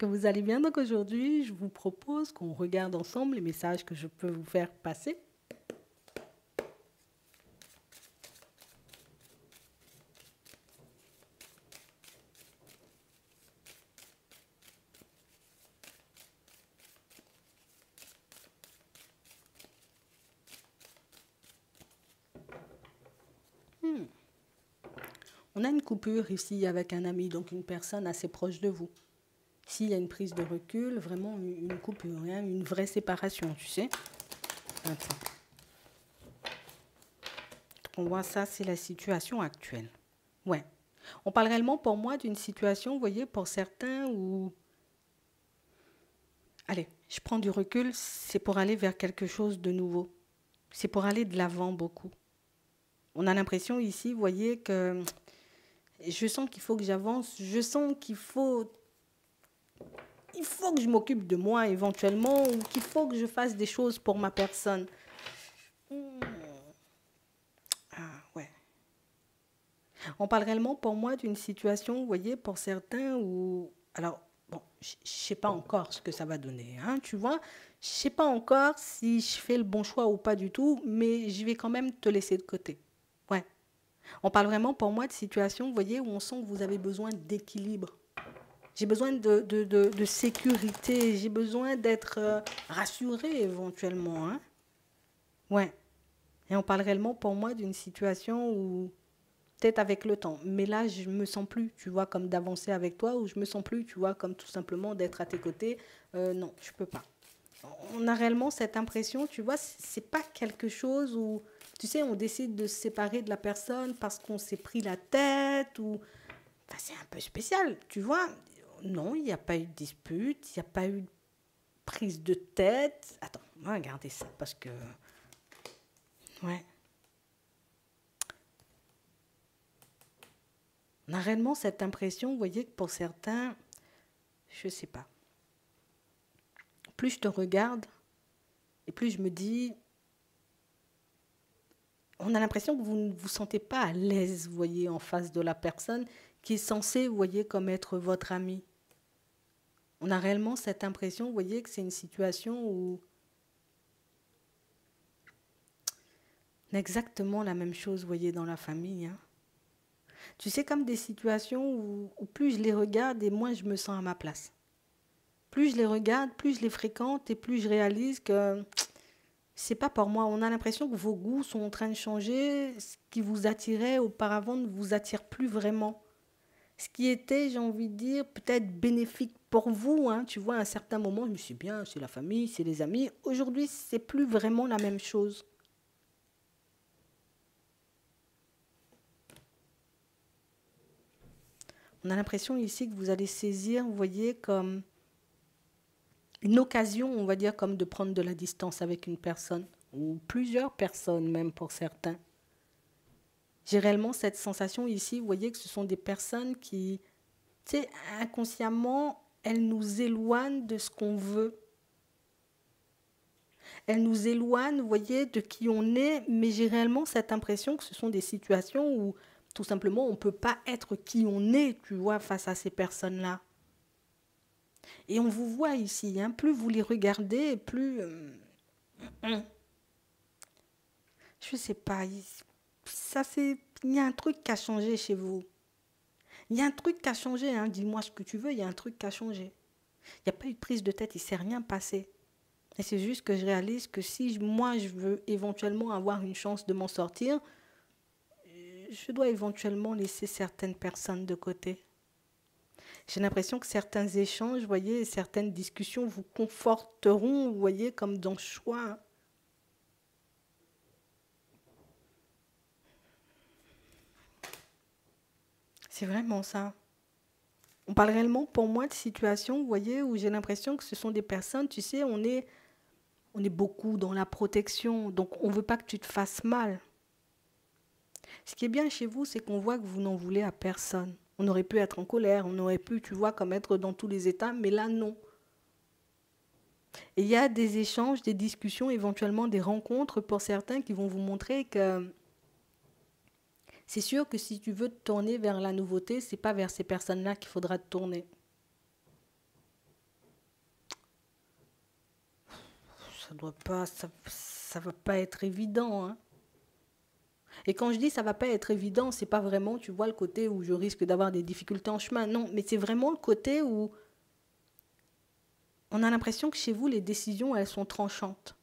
que vous allez bien. Donc aujourd'hui, je vous propose qu'on regarde ensemble les messages que je peux vous faire passer. On a une coupure ici avec un ami, donc une personne assez proche de vous. S'il y a une prise de recul, vraiment une coupure, hein, une vraie séparation, tu sais. Attends. On voit ça, c'est la situation actuelle. Ouais. On parle réellement pour moi d'une situation, vous voyez, pour certains où... Allez, je prends du recul, c'est pour aller vers quelque chose de nouveau. C'est pour aller de l'avant beaucoup. On a l'impression ici, vous voyez, que je sens qu'il faut que j'avance, je sens il faut que je m'occupe de moi éventuellement ou qu'il faut que je fasse des choses pour ma personne. Ah ouais. On parle réellement pour moi d'une situation, vous voyez, pour certains où... Alors, bon, je ne sais pas encore ce que ça va donner, hein, tu vois. Je ne sais pas encore si je fais le bon choix ou pas du tout, mais je vais quand même te laisser de côté. Ouais. On parle vraiment pour moi de situation, vous voyez, où on sent que vous avez besoin d'équilibre. J'ai besoin de sécurité, j'ai besoin d'être rassuré éventuellement. Hein. Ouais. Et on parle réellement pour moi d'une situation où, peut-être avec le temps, mais là je me sens plus, tu vois, comme d'avancer avec toi, ou je me sens plus, tu vois, comme tout simplement d'être à tes côtés. Non, je peux pas. On a réellement cette impression, tu vois, c'est pas quelque chose où, tu sais, on décide de se séparer de la personne parce qu'on s'est pris la tête ou... Enfin, c'est un peu spécial, tu vois. Non, il n'y a pas eu de dispute, il n'y a pas eu de prise de tête. Attends, on va regarder ça parce que... Ouais. On a réellement cette impression, vous voyez, que pour certains, je sais pas. Plus je te regarde, et plus je me dis, on a l'impression que vous ne vous sentez pas à l'aise, vous voyez, en face de la personne qui est censée, vous voyez, comme être votre ami. On a réellement cette impression, vous voyez, que c'est une situation où on a exactement la même chose, vous voyez, dans la famille. Hein. Tu sais, comme des situations où plus je les regarde et moins je me sens à ma place. Plus je les regarde, plus je les fréquente et plus je réalise que c'est pas pour moi. On a l'impression que vos goûts sont en train de changer. Ce qui vous attirait auparavant ne vous attire plus vraiment. Ce qui était, j'ai envie de dire, peut-être bénéfique pour vous. Hein. Tu vois, à un certain moment, je me suis dit, bien, c'est la famille, c'est les amis. Aujourd'hui, c'est plus vraiment la même chose. On a l'impression ici que vous allez saisir, vous voyez, comme une occasion, on va dire, comme de prendre de la distance avec une personne, ou plusieurs personnes même pour certains. J'ai réellement cette sensation ici, vous voyez, que ce sont des personnes qui, tu sais, inconsciemment, elles nous éloignent de ce qu'on veut. Elles nous éloignent, vous voyez, de qui on est, mais j'ai réellement cette impression que ce sont des situations où, tout simplement, on ne peut pas être qui on est, tu vois, face à ces personnes-là. Et on vous voit ici, hein, plus vous les regardez, plus... je sais pas, ça c'est... Il y a un truc qui a changé chez vous. Il y a un truc qui a changé, hein, dis-moi ce que tu veux, il y a un truc qui a changé. Il n'y a pas eu de prise de tête, il ne s'est rien passé. Et c'est juste que je réalise que si moi je veux éventuellement avoir une chance de m'en sortir, je dois éventuellement laisser certaines personnes de côté. J'ai l'impression que certains échanges, vous voyez, certaines discussions vous conforteront, vous voyez, comme dans le choix. C'est vraiment ça. On parle réellement pour moi de situations, vous voyez, où j'ai l'impression que ce sont des personnes, tu sais, on est beaucoup dans la protection, donc on ne veut pas que tu te fasses mal. Ce qui est bien chez vous, c'est qu'on voit que vous n'en voulez à personne. On aurait pu être en colère, on aurait pu, tu vois, comme être dans tous les états, mais là, non. Et il y a des échanges, des discussions, éventuellement des rencontres pour certains qui vont vous montrer que c'est sûr que si tu veux te tourner vers la nouveauté, c'est pas vers ces personnes-là qu'il faudra te tourner. ça va pas être évident, hein. Et quand je dis ça va pas être évident, c'est pas vraiment, tu vois, le côté où je risque d'avoir des difficultés en chemin. Non, mais c'est vraiment le côté où on a l'impression que chez vous, les décisions, elles sont tranchantes.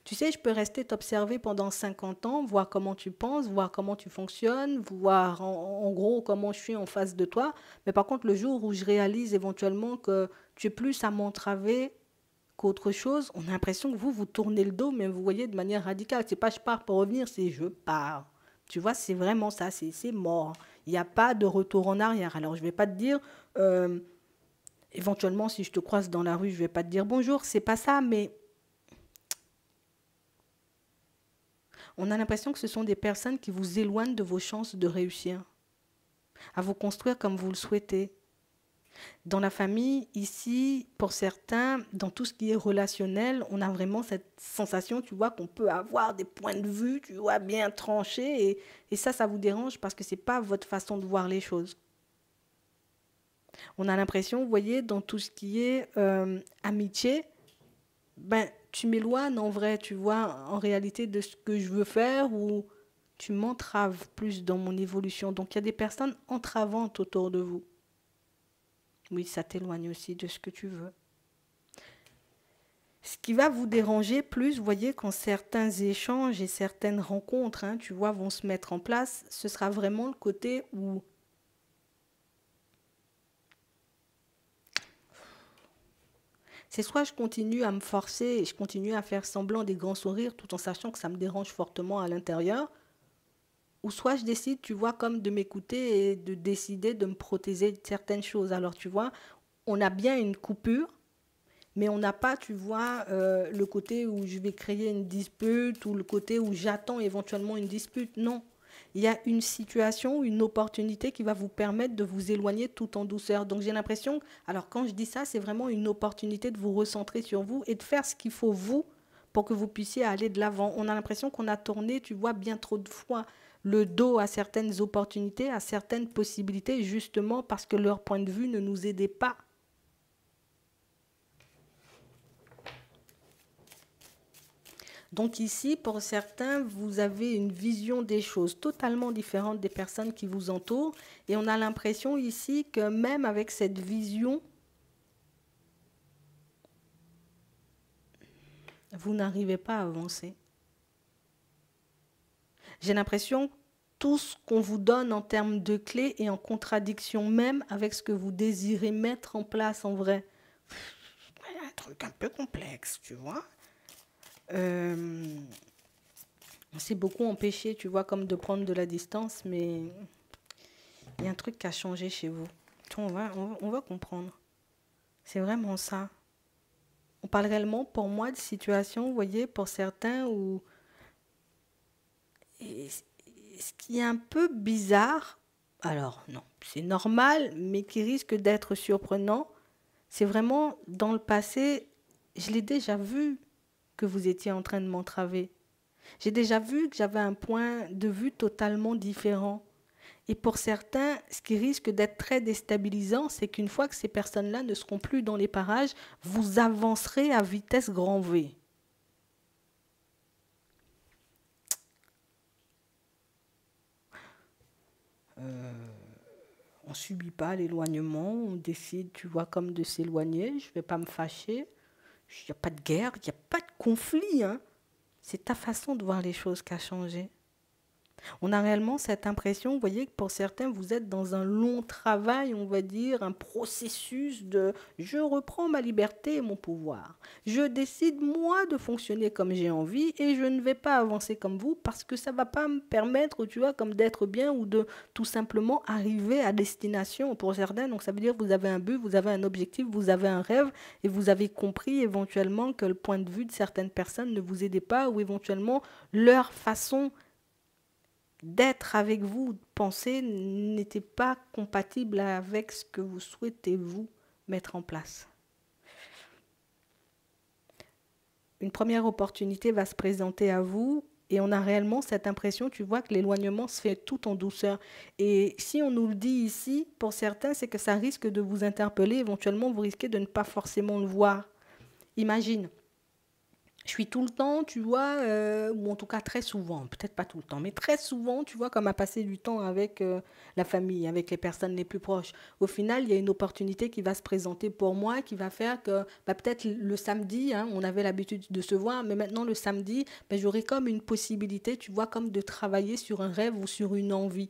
Tu sais, je peux rester t'observer pendant 50 ans, voir comment tu penses, voir comment tu fonctionnes, voir en gros comment je suis en face de toi. Mais par contre, le jour où je réalise éventuellement que tu es plus à m'entraver qu'autre chose, on a l'impression que vous tournez le dos, mais vous voyez de manière radicale. C'est pas je pars pour revenir, c'est je pars. Tu vois, c'est vraiment ça, c'est mort. Il n'y a pas de retour en arrière. Alors, je vais pas te dire, euh, éventuellement, si je te croise dans la rue, je vais pas te dire bonjour, c'est pas ça, mais on a l'impression que ce sont des personnes qui vous éloignent de vos chances de réussir, à vous construire comme vous le souhaitez. Dans la famille, ici, pour certains, dans tout ce qui est relationnel, on a vraiment cette sensation, tu vois, qu'on peut avoir des points de vue, tu vois, bien tranchés. Et ça vous dérange parce que ce n'est pas votre façon de voir les choses. On a l'impression, vous voyez, dans tout ce qui est amitié, ben, tu m'éloignes en vrai, tu vois, en réalité de ce que je veux faire ou tu m'entraves plus dans mon évolution. Donc, il y a des personnes entravantes autour de vous. Oui, ça t'éloigne aussi de ce que tu veux. Ce qui va vous déranger plus, vous voyez, quand certains échanges et certaines rencontres, hein, tu vois, vont se mettre en place, ce sera vraiment le côté où c'est soit je continue à me forcer et je continue à faire semblant des grands sourires tout en sachant que ça me dérange fortement à l'intérieur, ou soit je décide, tu vois, comme de m'écouter et de décider de me protéger de certaines choses. Alors, tu vois, on a bien une coupure, mais on n'a pas, tu vois, le côté où je vais créer une dispute ou le côté où j'attends éventuellement une dispute. Non. Il y a une situation, une opportunité qui va vous permettre de vous éloigner tout en douceur. Donc j'ai l'impression, alors quand je dis ça, c'est vraiment une opportunité de vous recentrer sur vous et de faire ce qu'il faut vous pour que vous puissiez aller de l'avant. On a l'impression qu'on a tourné, tu vois, bien trop de fois le dos à certaines opportunités, à certaines possibilités, justement parce que leur point de vue ne nous aidait pas. Donc ici, pour certains, vous avez une vision des choses totalement différente des personnes qui vous entourent. Et on a l'impression ici que même avec cette vision, vous n'arrivez pas à avancer. J'ai l'impression que tout ce qu'on vous donne en termes de clés est en contradiction même avec ce que vous désirez mettre en place en vrai. Un truc un peu complexe, tu vois. On s'est beaucoup empêché, tu vois, comme de prendre de la distance, mais il y a un truc qui a changé chez vous. On va comprendre. C'est vraiment ça. On parle réellement, pour moi, de situations, vous voyez, pour certains, où et ce qui est un peu bizarre, alors non, c'est normal, mais qui risque d'être surprenant, c'est vraiment dans le passé, je l'ai déjà vu que vous étiez en train de m'entraver. J'ai déjà vu que j'avais un point de vue totalement différent. Et pour certains, ce qui risque d'être très déstabilisant, c'est qu'une fois que ces personnes-là ne seront plus dans les parages, vous avancerez à vitesse grand V. On ne subit pas l'éloignement, on décide, tu vois, comme de s'éloigner. Je ne vais pas me fâcher. Il n'y a pas de guerre, il n'y a pas de conflit, hein. C'est ta façon de voir les choses qui a changé. On a réellement cette impression, vous voyez, que pour certains, vous êtes dans un long travail, on va dire, un processus de je reprends ma liberté et mon pouvoir. Je décide, moi, de fonctionner comme j'ai envie et je ne vais pas avancer comme vous parce que ça ne va pas me permettre, tu vois, comme d'être bien ou de tout simplement arriver à destination pour certains. Donc, ça veut dire que vous avez un but, vous avez un objectif, vous avez un rêve et vous avez compris éventuellement que le point de vue de certaines personnes ne vous aidait pas ou éventuellement leur façon d'être avec vous, de penser, n'était pas compatible avec ce que vous souhaitez vous mettre en place. Une première opportunité va se présenter à vous et on a réellement cette impression, tu vois, que l'éloignement se fait tout en douceur. Et si on nous le dit ici, pour certains, c'est que ça risque de vous interpeller. Éventuellement, vous risquez de ne pas forcément le voir. Imagine, Je suis tout le temps, tu vois, ou en tout cas très souvent, peut-être pas tout le temps, mais très souvent, tu vois, comme à passer du temps avec la famille, avec les personnes les plus proches. Au final, il y a une opportunité qui va se présenter pour moi, qui va faire que bah, peut-être le samedi, hein, on avait l'habitude de se voir, mais maintenant le samedi, ben, j'aurai comme une possibilité, tu vois, comme de travailler sur un rêve ou sur une envie.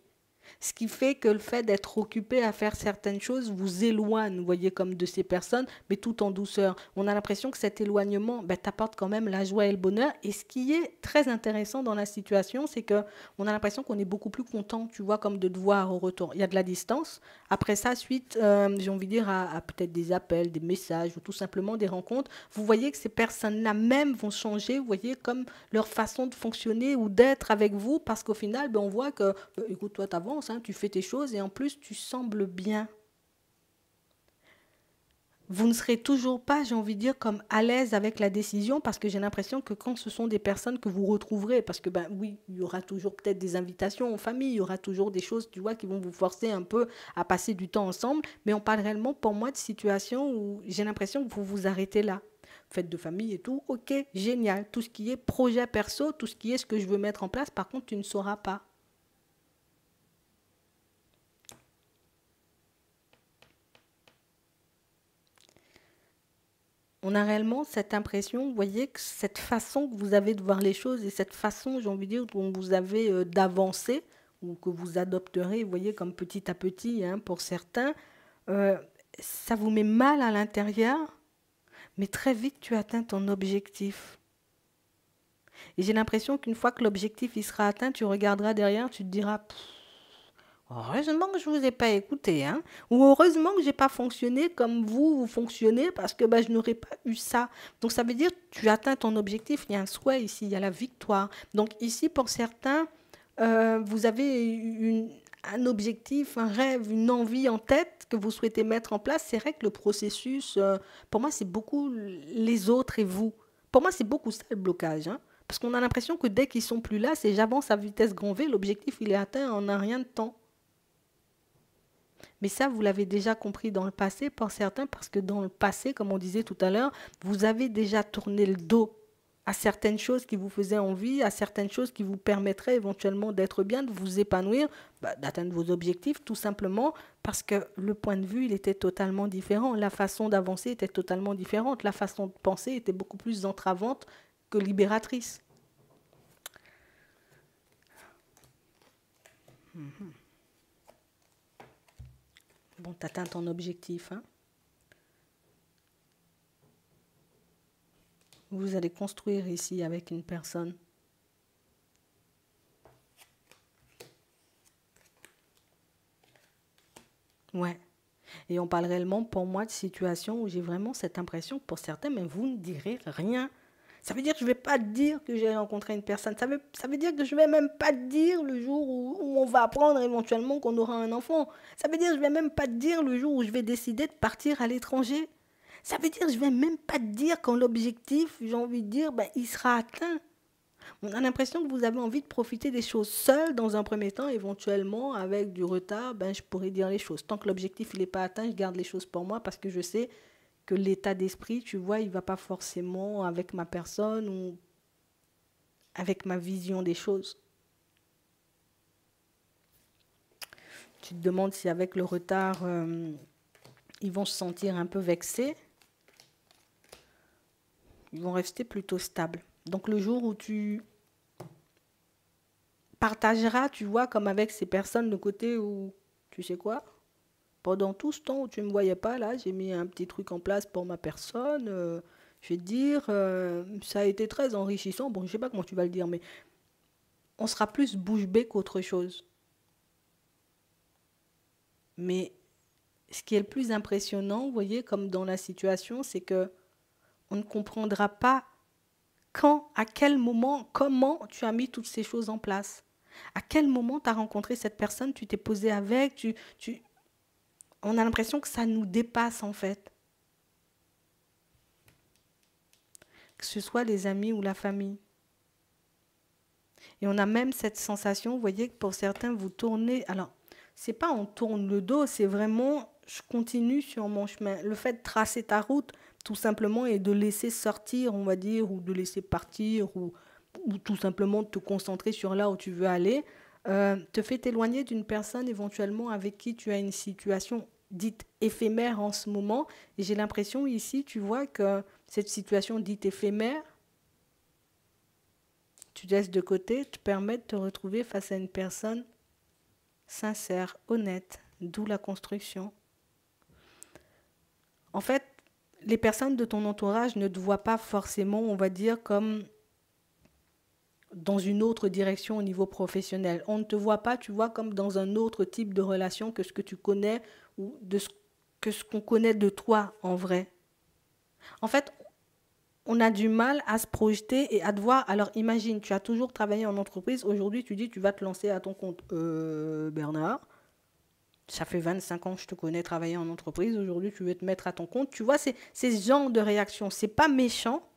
Ce qui fait que le fait d'être occupé à faire certaines choses vous éloigne, vous voyez, comme de ces personnes, mais tout en douceur. On a l'impression que cet éloignement ben, t'apporte quand même la joie et le bonheur. Et ce qui est très intéressant dans la situation, c'est que on a l'impression qu'on est beaucoup plus content, tu vois, comme de te voir au retour. Il y a de la distance. Après ça, suite, j'ai envie de dire, à peut-être des appels, des messages ou tout simplement des rencontres, vous voyez que ces personnes-là même vont changer, vous voyez, comme leur façon de fonctionner ou d'être avec vous, parce qu'au final, ben, on voit que, écoute, toi, t'avances, hein, tu fais tes choses et en plus, tu sembles bien. Vous ne serez toujours pas, j'ai envie de dire, comme à l'aise avec la décision, parce que j'ai l'impression que quand ce sont des personnes que vous retrouverez, parce que ben oui, il y aura toujours peut-être des invitations en famille, il y aura toujours des choses, tu vois, qui vont vous forcer un peu à passer du temps ensemble, mais on parle réellement pour moi de situations où j'ai l'impression que vous vous arrêtez là. Fête de famille et tout, ok, génial. Tout ce qui est projet perso, tout ce qui est ce que je veux mettre en place, par contre, tu ne sauras pas. On a réellement cette impression, vous voyez, que cette façon que vous avez de voir les choses et cette façon, j'ai envie de dire, dont vous avez d'avancer, ou que vous adopterez, vous voyez, comme petit à petit, hein, pour certains, euh, ça vous met mal à l'intérieur, mais très vite tu atteins ton objectif. Et j'ai l'impression qu'une fois que l'objectif il sera atteint, tu regarderas derrière, tu te diras, heureusement que je ne vous ai pas écouté, hein. Ou heureusement que j'ai pas fonctionné comme vous, vous fonctionnez, parce que bah, je n'aurais pas eu ça. Donc ça veut dire que tu atteins ton objectif, il y a un souhait ici, il y a la victoire. Donc ici, pour certains, vous avez un objectif, un rêve, une envie en tête que vous souhaitez mettre en place. C'est vrai que le processus, pour moi, c'est beaucoup les autres et vous. Pour moi, c'est beaucoup ça le blocage, hein. Parce qu'on a l'impression que dès qu'ils sont plus là, c'est j'avance à vitesse grand V, l'objectif il est atteint en un rien de temps. Mais ça, vous l'avez déjà compris dans le passé pour certains, parce que dans le passé, comme on disait tout à l'heure, vous avez déjà tourné le dos à certaines choses qui vous faisaient envie, à certaines choses qui vous permettraient éventuellement d'être bien, de vous épanouir, bah, d'atteindre vos objectifs, tout simplement parce que le point de vue, il était totalement différent. La façon d'avancer était totalement différente. La façon de penser était beaucoup plus entravante que libératrice. Bon, tu atteins ton objectif, hein. Vous allez construire ici avec une personne. Ouais. Et on parle réellement pour moi de situations où j'ai vraiment cette impression que pour certains, mais vous ne direz rien. Ça veut dire que je ne vais pas te dire que j'ai rencontré une personne. Ça veut dire que je ne vais même pas te dire le jour où on va apprendre éventuellement qu'on aura un enfant. Ça veut dire que je ne vais même pas te dire le jour où je vais décider de partir à l'étranger. Ça veut dire que je ne vais même pas te dire quand l'objectif, j'ai envie de dire, ben, il sera atteint. On a l'impression que vous avez envie de profiter des choses seul dans un premier temps, éventuellement avec du retard, ben, je pourrais dire les choses. Tant que l'objectif n'est pas atteint, je garde les choses pour moi parce que je sais que l'état d'esprit, tu vois, il ne va pas forcément avec ma personne ou avec ma vision des choses. Tu te demandes si avec le retard, ils vont se sentir un peu vexés, ils vont rester plutôt stables. Donc le jour où tu partageras, tu vois, comme avec ces personnes, le côté où, tu sais quoi, pendant tout ce temps où tu ne me voyais pas, là, j'ai mis un petit truc en place pour ma personne. Je vais te dire, ça a été très enrichissant. Bon, je ne sais pas comment tu vas le dire, mais on sera plus bouche bée qu'autre chose. Mais ce qui est le plus impressionnant, vous voyez, comme dans la situation, c'est que on ne comprendra pas quand, à quel moment, comment tu as mis toutes ces choses en place. À quel moment tu as rencontré cette personne, tu t'es posé avec, on a l'impression que ça nous dépasse en fait. Que ce soit les amis ou la famille. Et on a même cette sensation, vous voyez, que pour certains, vous tournez. Alors, c'est pas on tourne le dos, c'est vraiment je continue sur mon chemin. Le fait de tracer ta route, tout simplement, et de laisser sortir, on va dire, ou de laisser partir, ou tout simplement de te concentrer sur là où tu veux aller, te fait t'éloigner d'une personne éventuellement avec qui tu as une situation dite éphémère en ce moment. Et j'ai l'impression ici, tu vois, que cette situation dite éphémère, tu laisses de côté, te permet de te retrouver face à une personne sincère, honnête, d'où la construction. En fait, les personnes de ton entourage ne te voient pas forcément, on va dire, comme dans une autre direction au niveau professionnel. On ne te voit pas, tu vois, comme dans un autre type de relation que ce que tu connais ou que ce qu'on connaît de toi en vrai. En fait, on a du mal à se projeter et à te voir. Alors imagine, tu as toujours travaillé en entreprise. Aujourd'hui, tu dis tu vas te lancer à ton compte. Bernard, ça fait 25 ans que je te connais travailler en entreprise. Aujourd'hui, tu veux te mettre à ton compte. Tu vois, c'est ce genre de réaction. C'est pas méchant.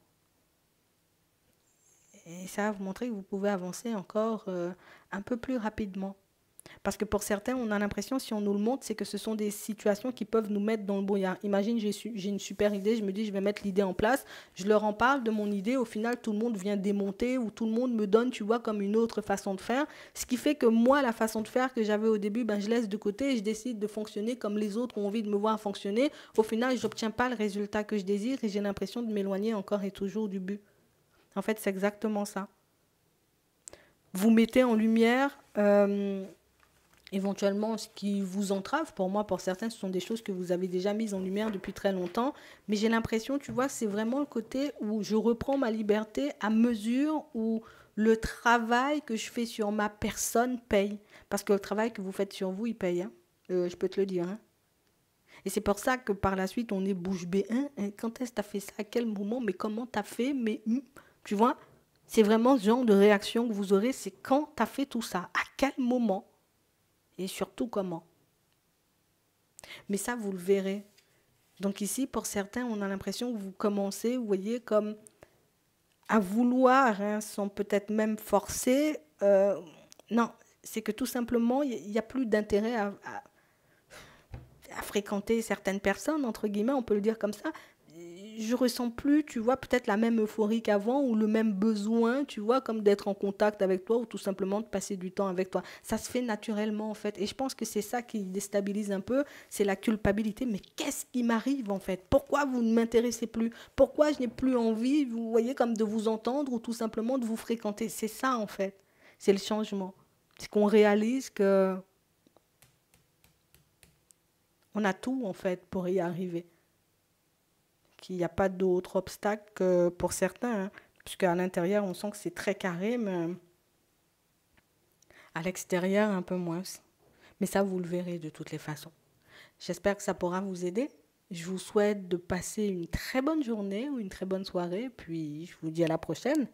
Et ça va vous montrer que vous pouvez avancer encore un peu plus rapidement. Parce que pour certains, on a l'impression, si on nous le montre, c'est que ce sont des situations qui peuvent nous mettre dans le brouillard. Imagine, j'ai une super idée, je me dis, je vais mettre l'idée en place, je leur en parle de mon idée, au final, tout le monde vient démonter ou tout le monde me donne, tu vois, comme une autre façon de faire. Ce qui fait que moi, la façon de faire que j'avais au début, ben, je laisse de côté et je décide de fonctionner comme les autres ont envie de me voir fonctionner. Au final, je n'obtiens pas le résultat que je désire et j'ai l'impression de m'éloigner encore et toujours du but. En fait, c'est exactement ça. Vous mettez en lumière éventuellement ce qui vous entrave. Pour moi, pour certains, ce sont des choses que vous avez déjà mises en lumière depuis très longtemps. Mais j'ai l'impression, tu vois, c'est vraiment le côté où je reprends ma liberté à mesure où le travail que je fais sur ma personne paye. Parce que le travail que vous faites sur vous, il paye. Hein. Je peux te le dire. Hein. Et c'est pour ça que par la suite, on est bouche bée. Hein, quand est-ce que tu as fait ça? À quel moment? Mais comment tu as fait? Mais tu vois, c'est vraiment ce genre de réaction que vous aurez. C'est quand tu as fait tout ça? À quel moment? Et surtout comment. Mais ça, vous le verrez. Donc ici, pour certains, on a l'impression que vous commencez, vous voyez, comme à vouloir, hein, sans peut-être même forcer. Non, c'est que tout simplement, il n'y a plus d'intérêt à fréquenter certaines personnes, entre guillemets, on peut le dire comme ça. Je ressens plus, tu vois, peut-être la même euphorie qu'avant ou le même besoin, tu vois, comme d'être en contact avec toi ou tout simplement de passer du temps avec toi. Ça se fait naturellement, en fait. Et je pense que c'est ça qui déstabilise un peu, c'est la culpabilité. Mais qu'est-ce qui m'arrive, en fait? Pourquoi vous ne m'intéressez plus? Pourquoi je n'ai plus envie, vous voyez, comme de vous entendre ou tout simplement de vous fréquenter? C'est ça, en fait. C'est le changement. C'est qu'on réalise que on a tout, en fait, pour y arriver. Qu'il n'y a pas d'autre obstacle que pour certains, hein, puisque à l'intérieur, on sent que c'est très carré, mais à l'extérieur, un peu moins. Mais ça, vous le verrez de toutes les façons. J'espère que ça pourra vous aider. Je vous souhaite de passer une très bonne journée ou une très bonne soirée, puis je vous dis à la prochaine.